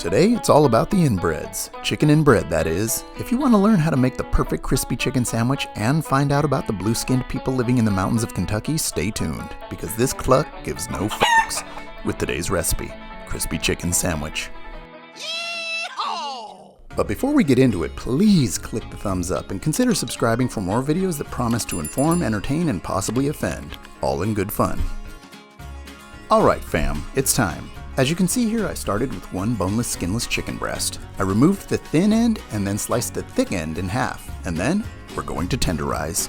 Today, it's all about the inbreds. Chicken and bread, that is. If you want to learn how to make the perfect crispy chicken sandwich and find out about the blue-skinned people living in the mountains of Kentucky, stay tuned, because this cluck gives no fucks with today's recipe, crispy chicken sandwich. But before we get into it, please click the thumbs up and consider subscribing for more videos that promise to inform, entertain, and possibly offend, all in good fun. Alright fam, it's time. As you can see here, I started with one boneless, skinless chicken breast. I removed the thin end and then sliced the thick end in half, and then we're going to tenderize.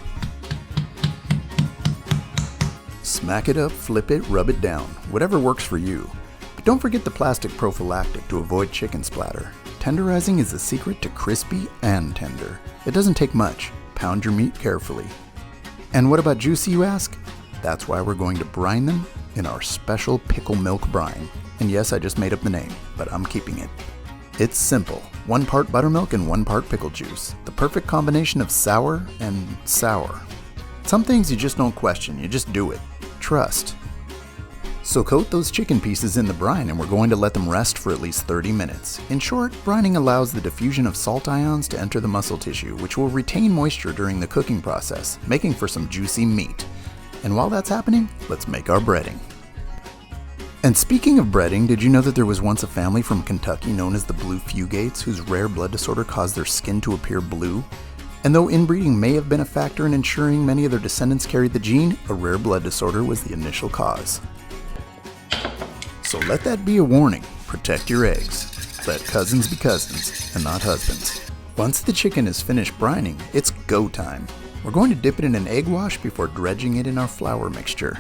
Smack it up, flip it, rub it down, whatever works for you. But don't forget the plastic prophylactic to avoid chicken splatter. Tenderizing is the secret to crispy and tender. It doesn't take much. Pound your meat carefully. And what about juicy, you ask? That's why we're going to brine them in our special pickle milk brine. And yes, I just made up the name, but I'm keeping it. It's simple. 1 part buttermilk and 1 part pickle juice. The perfect combination of sour and sour. Some things you just don't question, you just do it. Trust. So coat those chicken pieces in the brine and we're going to let them rest for at least 30 minutes. In short, brining allows the diffusion of salt ions to enter the muscle tissue, which will retain moisture during the cooking process, making for some juicy meat. And while that's happening, let's make our breading. And speaking of breading, did you know that there was once a family from Kentucky known as the Blue Fugates whose rare blood disorder caused their skin to appear blue? And though inbreeding may have been a factor in ensuring many of their descendants carried the gene, a rare blood disorder was the initial cause. So let that be a warning. Protect your eggs. Let cousins be cousins and not husbands. Once the chicken is finished brining, it's go time. We're going to dip it in an egg wash before dredging it in our flour mixture.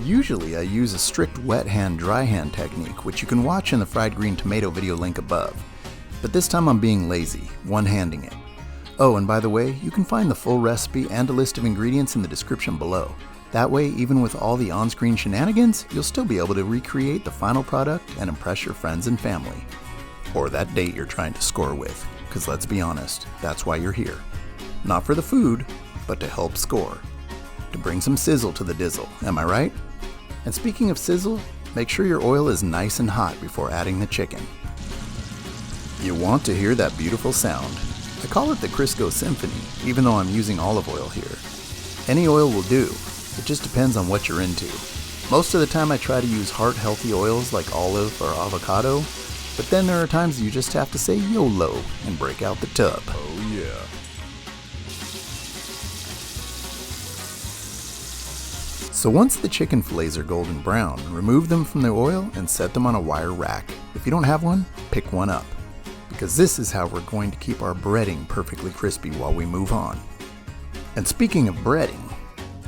Usually I use a strict wet hand, dry hand technique, which you can watch in the fried green tomato video link above. But this time I'm being lazy, one-handing it. Oh, and by the way, you can find the full recipe and a list of ingredients in the description below. That way, even with all the on-screen shenanigans, you'll still be able to recreate the final product and impress your friends and family. Or that date you're trying to score with, because let's be honest, that's why you're here. Not for the food, but to help score. To bring some sizzle to the dizzle, am I right? And speaking of sizzle, make sure your oil is nice and hot before adding the chicken. You want to hear that beautiful sound. I call it the Crisco Symphony, even though I'm using olive oil here. Any oil will do, it just depends on what you're into. Most of the time I try to use heart-healthy oils like olive or avocado, but then there are times you just have to say YOLO and break out the tub. Oh yeah. So once the chicken fillets are golden brown, remove them from the oil and set them on a wire rack. If you don't have one, pick one up. Because this is how we're going to keep our breading perfectly crispy while we move on. And speaking of breading,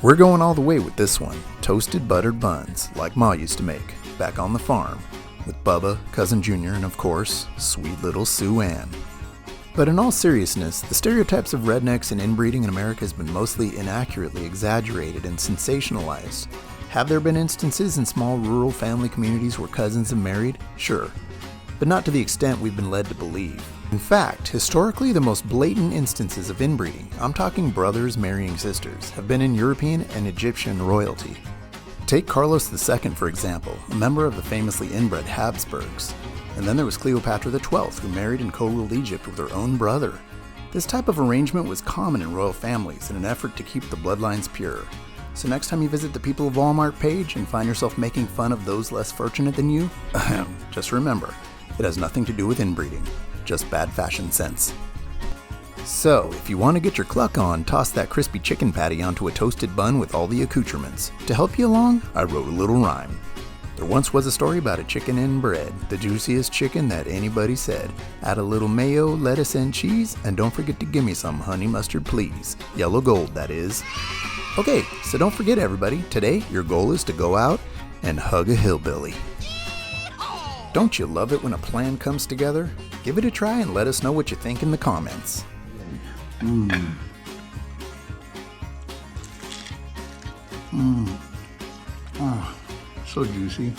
we're going all the way with this one. Toasted buttered buns, like Ma used to make, back on the farm. With Bubba, Cousin Junior, and of course, sweet little Sue Ann. But in all seriousness, the stereotypes of rednecks and inbreeding in America has been mostly inaccurately exaggerated and sensationalized. Have there been instances in small rural family communities where cousins have married? Sure. But not to the extent we've been led to believe. In fact, historically the most blatant instances of inbreeding, I'm talking brothers marrying sisters, have been in European and Egyptian royalty. Take Carlos II for example, a member of the famously inbred Habsburgs. And then there was Cleopatra XII, who married and co-ruled Egypt with her own brother. This type of arrangement was common in royal families in an effort to keep the bloodlines pure. So next time you visit the People of Walmart page and find yourself making fun of those less fortunate than you, just remember, it has nothing to do with inbreeding, just bad fashion sense. So, if you want to get your cluck on, toss that crispy chicken patty onto a toasted bun with all the accoutrements. To help you along, I wrote a little rhyme. There once was a story about a chicken and bread, the juiciest chicken that anybody said. Add a little mayo, lettuce, and cheese, and don't forget to give me some honey mustard please. Yellow gold, that is. Okay, so don't forget everybody, today your goal is to go out and hug a hillbilly. Don't you love it when a plan comes together? Give it a try and let us know what you think in the comments. Oh. So juicy.